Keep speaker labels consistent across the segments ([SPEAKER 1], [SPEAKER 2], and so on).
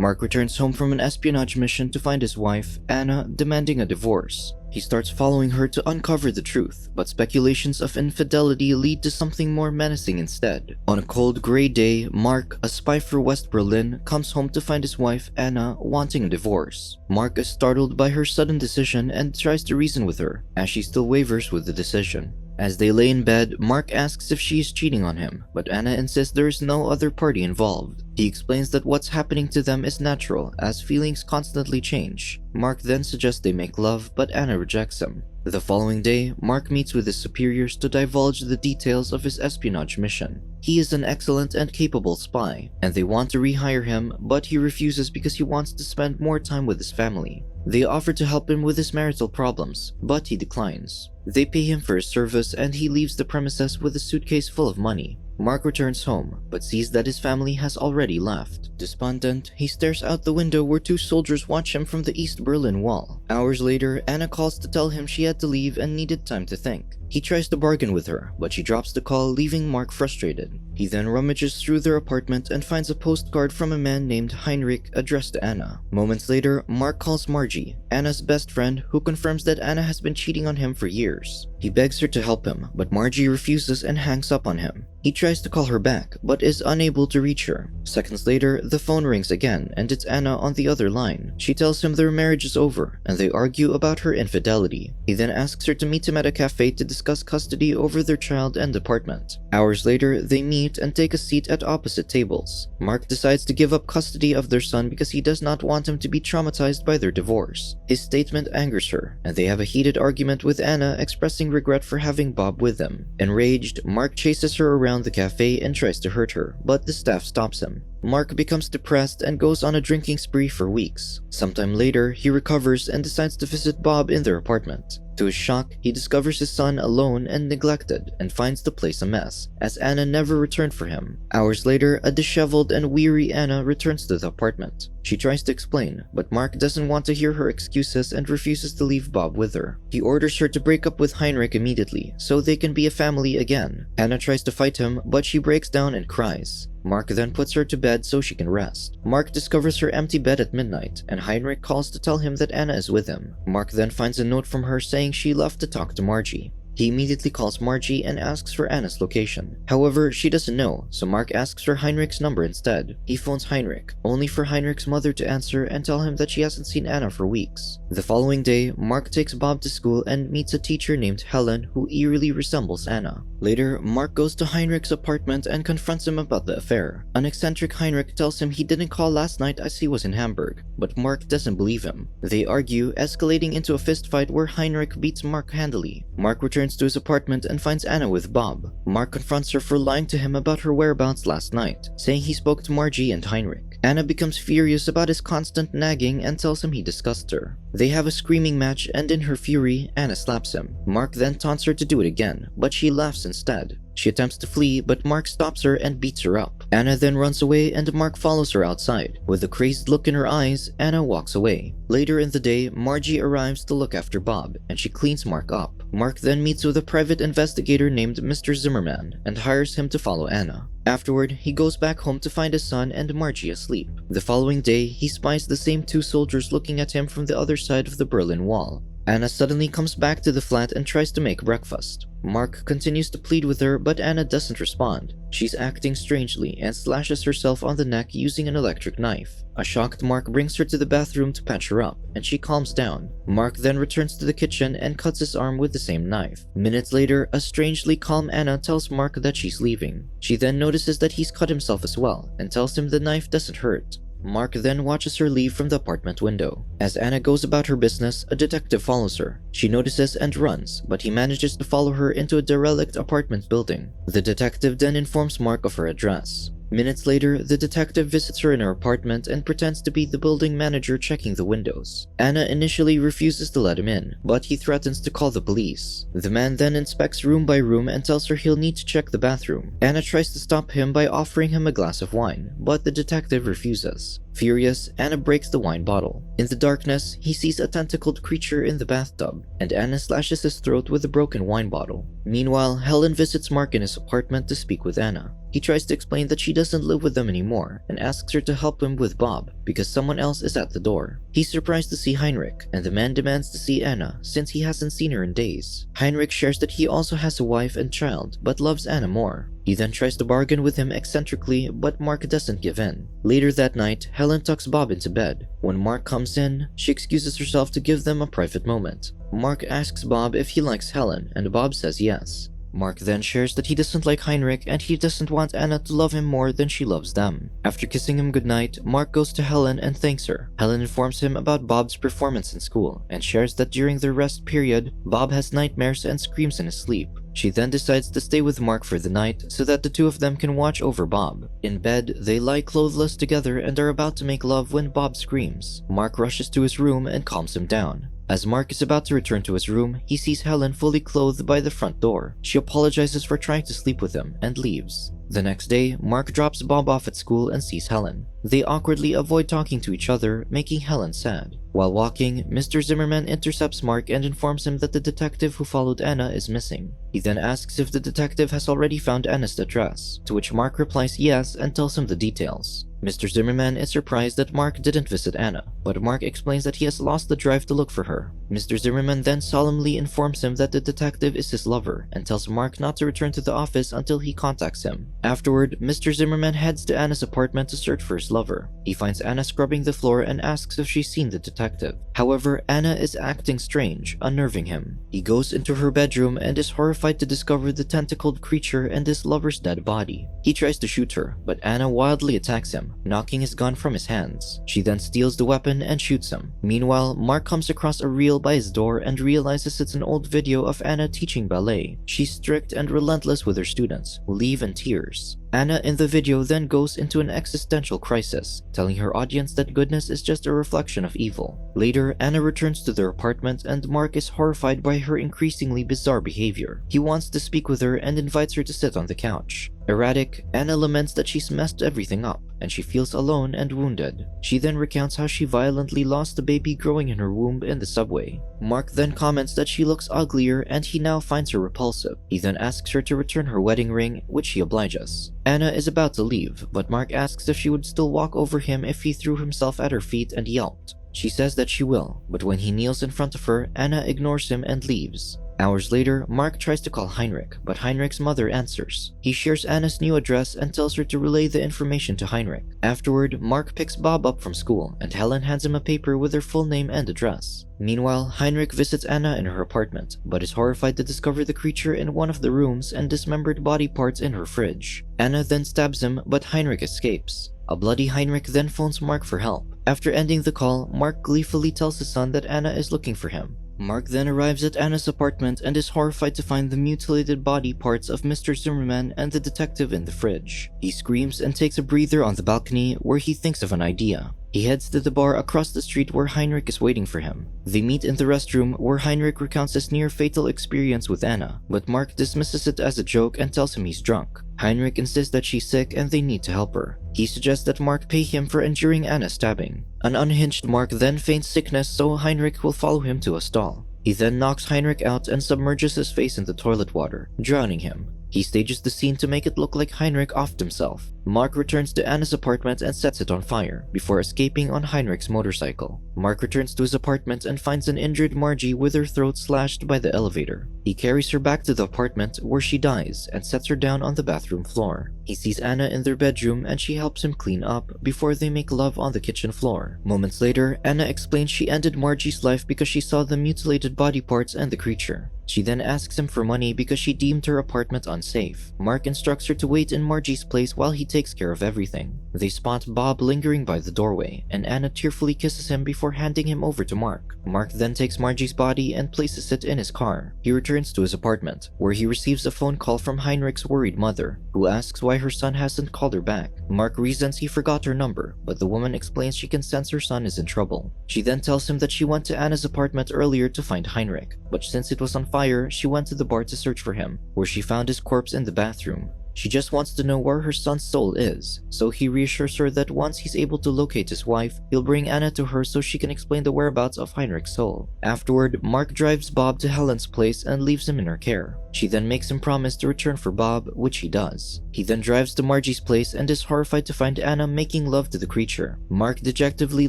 [SPEAKER 1] Mark returns home from an espionage mission to find his wife, Anna, demanding a divorce. He starts following her to uncover the truth, but speculations of infidelity lead to something more menacing instead. On a cold, gray day, Mark, a spy for West Berlin, comes home to find his wife, Anna, wanting a divorce. Mark is startled by her sudden decision and tries to reason with her, as she still wavers with the decision. As they lay in bed, Mark asks if she is cheating on him, but Anna insists there is no other party involved. He explains that what's happening to them is natural, as feelings constantly change. Mark then suggests they make love, but Anna rejects him. The following day, Mark meets with his superiors to divulge the details of his espionage mission. He is an excellent and capable spy, and they want to rehire him, but he refuses because he wants to spend more time with his family. They offer to help him with his marital problems, but he declines. They pay him for his service and he leaves the premises with a suitcase full of money. Mark returns home, but sees that his family has already left. Despondent, he stares out the window where two soldiers watch him from the East Berlin Wall. Hours later, Anna calls to tell him she had to leave and needed time to think. He tries to bargain with her, but she drops the call, leaving Mark frustrated. He then rummages through their apartment and finds a postcard from a man named Heinrich addressed to Anna. Moments later, Mark calls Margie, Anna's best friend, who confirms that Anna has been cheating on him for years. He begs her to help him, but Margie refuses and hangs up on him. He tries to call her back, but is unable to reach her. Seconds later, the phone rings again, and it's Anna on the other line. She tells him their marriage is over, and they argue about her infidelity. He then asks her to meet him at a cafe to discuss custody over their child and apartment. Hours later, they meet and take a seat at opposite tables. Mark decides to give up custody of their son because he does not want him to be traumatized by their divorce. His statement angers her, and they have a heated argument with Anna expressing regret for having Bob with them. Enraged, Mark chases her around the cafe and tries to hurt her, but the staff stops him. Mark becomes depressed and goes on a drinking spree for weeks. Sometime later, he recovers and decides to visit Bob in their apartment. To his shock, he discovers his son alone and neglected and finds the place a mess, as Anna never returned for him. Hours later, a disheveled and weary Anna returns to the apartment. She tries to explain, but Mark doesn't want to hear her excuses and refuses to leave Bob with her. He orders her to break up with Heinrich immediately, so they can be a family again. Anna tries to fight him, but she breaks down and cries. Mark then puts her to bed so she can rest. Mark discovers her empty bed at midnight, and Heinrich calls to tell him that Anna is with him. Mark then finds a note from her saying she left to talk to Margie. He immediately calls Margie and asks for Anna's location. However, she doesn't know, so Mark asks for Heinrich's number instead. He phones Heinrich, only for Heinrich's mother to answer and tell him that she hasn't seen Anna for weeks. The following day, Mark takes Bob to school and meets a teacher named Helen who eerily resembles Anna. Later, Mark goes to Heinrich's apartment and confronts him about the affair. An eccentric Heinrich tells him he didn't call last night as he was in Hamburg, but Mark doesn't believe him. They argue, escalating into a fistfight where Heinrich beats Mark handily. Mark returns to his apartment and finds Anna with Bob. Mark confronts her for lying to him about her whereabouts last night, saying he spoke to Margie and Heinrich. Anna becomes furious about his constant nagging and tells him he disgusts her. They have a screaming match, and in her fury, Anna slaps him. Mark then taunts her to do it again, but she laughs instead. She attempts to flee, but Mark stops her and beats her up. Anna then runs away and Mark follows her outside. With a crazed look in her eyes, Anna walks away. Later in the day, Margie arrives to look after Bob, and she cleans Mark up. Mark then meets with a private investigator named Mr. Zimmerman and hires him to follow Anna. Afterward, he goes back home to find his son and Margie asleep. The following day, he spies the same two soldiers looking at him from the other side of the Berlin Wall. Anna suddenly comes back to the flat and tries to make breakfast. Mark continues to plead with her, but Anna doesn't respond. She's acting strangely and slashes herself on the neck using an electric knife. A shocked Mark brings her to the bathroom to patch her up, and she calms down. Mark then returns to the kitchen and cuts his arm with the same knife. Minutes later, a strangely calm Anna tells Mark that she's leaving. She then notices that he's cut himself as well, and tells him the knife doesn't hurt. Mark then watches her leave from the apartment window. As Anna goes about her business, a detective follows her. She notices and runs, but he manages to follow her into a derelict apartment building. The detective then informs Mark of her address. Minutes later, the detective visits her in her apartment and pretends to be the building manager checking the windows. Anna initially refuses to let him in, but he threatens to call the police. The man then inspects room by room and tells her he'll need to check the bathroom. Anna tries to stop him by offering him a glass of wine, but the detective refuses. Furious, Anna breaks the wine bottle. In the darkness, he sees a tentacled creature in the bathtub, and Anna slashes his throat with a broken wine bottle. Meanwhile, Helen visits Mark in his apartment to speak with Anna. He tries to explain that she doesn't live with them anymore and asks her to help him with Bob because someone else is at the door. He's surprised to see Heinrich, and the man demands to see Anna since he hasn't seen her in days. Heinrich shares that he also has a wife and child but loves Anna more. He then tries to bargain with him eccentrically, but Mark doesn't give in. Later that night, Helen tucks Bob into bed. When Mark comes in, she excuses herself to give them a private moment. Mark asks Bob if he likes Helen, and Bob says yes. Mark then shares that he doesn't like Heinrich and he doesn't want Anna to love him more than she loves them. After kissing him goodnight, Mark goes to Helen and thanks her. Helen informs him about Bob's performance in school and shares that during their rest period, Bob has nightmares and screams in his sleep. She then decides to stay with Mark for the night so that the two of them can watch over Bob. In bed, they lie clothless together and are about to make love when Bob screams. Mark rushes to his room and calms him down. As Mark is about to return to his room, he sees Helen fully clothed by the front door. She apologizes for trying to sleep with him and leaves. The next day, Mark drops Bob off at school and sees Helen. They awkwardly avoid talking to each other, making Helen sad. While walking, Mr. Zimmerman intercepts Mark and informs him that the detective who followed Anna is missing. He then asks if the detective has already found Anna's address, to which Mark replies yes and tells him the details. Mr. Zimmerman is surprised that Mark didn't visit Anna, but Mark explains that he has lost the drive to look for her. Mr. Zimmerman then solemnly informs him that the detective is his lover and tells Mark not to return to the office until he contacts him. Afterward, Mr. Zimmerman heads to Anna's apartment to search for his lover. He finds Anna scrubbing the floor and asks if she's seen the detective. However, Anna is acting strange, unnerving him. He goes into her bedroom and is horrified to discover the tentacled creature and his lover's dead body. He tries to shoot her, but Anna wildly attacks him, knocking his gun from his hands. She then steals the weapon and shoots him. Meanwhile, Mark comes across a reel by his door and realizes it's an old video of Anna teaching ballet. She's strict and relentless with her students, who leave in tears. Anna in the video then goes into an existential crisis, telling her audience that goodness is just a reflection of evil. Later, Anna returns to their apartment and Mark is horrified by her increasingly bizarre behavior. He wants to speak with her and invites her to sit on the couch. Erratic, Anna laments that she's messed everything up and she feels alone and wounded. She then recounts how she violently lost the baby growing in her womb in the subway. Mark then comments that she looks uglier and he now finds her repulsive. He then asks her to return her wedding ring, which she obliges. Anna is about to leave, but Mark asks if she would still walk over him if he threw himself at her feet and yelped. She says that she will, but when he kneels in front of her, Anna ignores him and leaves. Hours later, Mark tries to call Heinrich, but Heinrich's mother answers. He shares Anna's new address and tells her to relay the information to Heinrich. Afterward, Mark picks Bob up from school, and Helen hands him a paper with her full name and address. Meanwhile, Heinrich visits Anna in her apartment, but is horrified to discover the creature in one of the rooms and dismembered body parts in her fridge. Anna then stabs him, but Heinrich escapes. A bloody Heinrich then phones Mark for help. After ending the call, Mark gleefully tells his son that Anna is looking for him. Mark then arrives at Anna's apartment and is horrified to find the mutilated body parts of Mr. Zimmerman and the detective in the fridge. He screams and takes a breather on the balcony where he thinks of an idea. He heads to the bar across the street where Heinrich is waiting for him. They meet in the restroom where Heinrich recounts his near-fatal experience with Anna, but Mark dismisses it as a joke and tells him he's drunk. Heinrich insists that she's sick and they need to help her. He suggests that Mark pay him for enduring Anna's stabbing. An unhinged Mark then feigns sickness so Heinrich will follow him to a stall. He then knocks Heinrich out and submerges his face in the toilet water, drowning him. He stages the scene to make it look like Heinrich offed himself. Mark returns to Anna's apartment and sets it on fire, before escaping on Heinrich's motorcycle. Mark returns to his apartment and finds an injured Margie with her throat slashed by the elevator. He carries her back to the apartment, where she dies, and sets her down on the bathroom floor. He sees Anna in their bedroom and she helps him clean up, before they make love on the kitchen floor. Moments later, Anna explains she ended Margie's life because she saw the mutilated body parts and the creature. She then asks him for money because she deemed her apartment unsafe. Mark instructs her to wait in Margie's place while he takes care of everything. They spot Bob lingering by the doorway, and Anna tearfully kisses him before handing him over to Mark. Mark then takes Margie's body and places it in his car. He returns to his apartment, where he receives a phone call from Heinrich's worried mother, who asks why her son hasn't called her back. Mark reasons he forgot her number, but the woman explains she can sense her son is in trouble. She then tells him that she went to Anna's apartment earlier to find Heinrich, but since it was on fire, she went to the bar to search for him, where she found his corpse in the bathroom. She just wants to know where her son's soul is, so he reassures her that once he's able to locate his wife, he'll bring Anna to her so she can explain the whereabouts of Heinrich's soul. Afterward, Mark drives Bob to Helen's place and leaves him in her care. She then makes him promise to return for Bob, which he does. He then drives to Margie's place and is horrified to find Anna making love to the creature. Mark dejectedly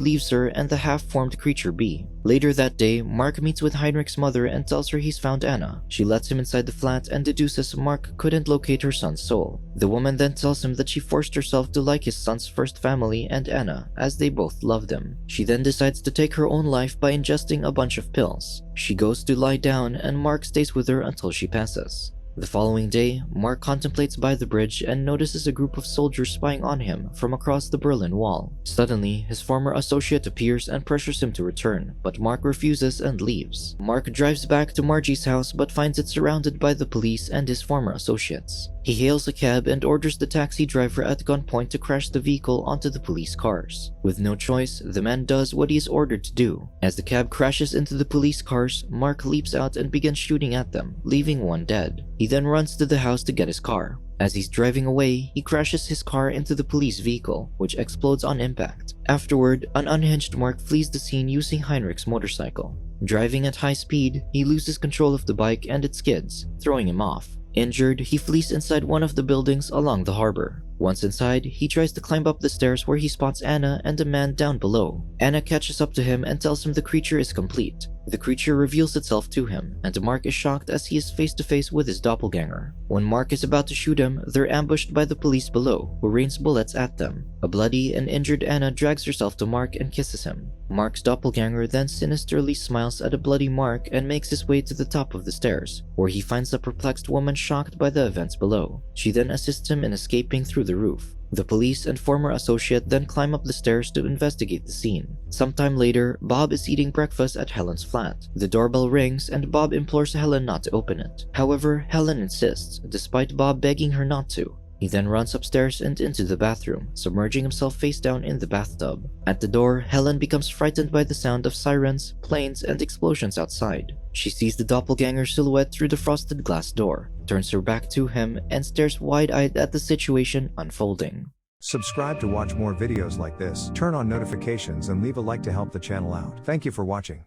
[SPEAKER 1] leaves her and the half-formed creature be. Later that day, Mark meets with Heinrich's mother and tells her he's found Anna. She lets him inside the flat and deduces Mark couldn't locate her son's soul. The woman then tells him that she forced herself to like his son's first family and Anna, as they both loved him. She then decides to take her own life by ingesting a bunch of pills. She goes to lie down and Mark stays with her until she passes. The following day, Mark contemplates by the bridge and notices a group of soldiers spying on him from across the Berlin Wall. Suddenly, his former associate appears and pressures him to return, but Mark refuses and leaves. Mark drives back to Margie's house but finds it surrounded by the police and his former associates. He hails a cab and orders the taxi driver at gunpoint to crash the vehicle onto the police cars. With no choice, the man does what he is ordered to do. As the cab crashes into the police cars, Mark leaps out and begins shooting at them, leaving one dead. He then runs to the house to get his car. As he's driving away, he crashes his car into the police vehicle, which explodes on impact. Afterward, an unhinged Mark flees the scene using Heinrich's motorcycle. Driving at high speed, he loses control of the bike and it skids, throwing him off. Injured, he flees inside one of the buildings along the harbor. Once inside, he tries to climb up the stairs where he spots Anna and a man down below. Anna catches up to him and tells him the creature is complete. The creature reveals itself to him, and Mark is shocked as he is face to face with his doppelganger. When Mark is about to shoot him, they're ambushed by the police below, who rains bullets at them. A bloody and injured Anna drags herself to Mark and kisses him. Mark's doppelganger then sinisterly smiles at a bloody Mark and makes his way to the top of the stairs, where he finds the perplexed woman shocked by the events below. She then assists him in escaping through the roof. The police and former associate then climb up the stairs to investigate the scene. Sometime later, Bob is eating breakfast at Helen's flat. The doorbell rings and Bob implores Helen not to open it. However, Helen insists, despite Bob begging her not to. He then runs upstairs and into the bathroom, submerging himself face down in the bathtub. At the door, Helen becomes frightened by the sound of sirens, planes, and explosions outside. She sees the doppelganger silhouette through the frosted glass door, turns her back to him, and stares wide-eyed at the situation unfolding.
[SPEAKER 2] Subscribe to watch more videos like this, turn on notifications and leave a like to help the channel out. Thank you for watching.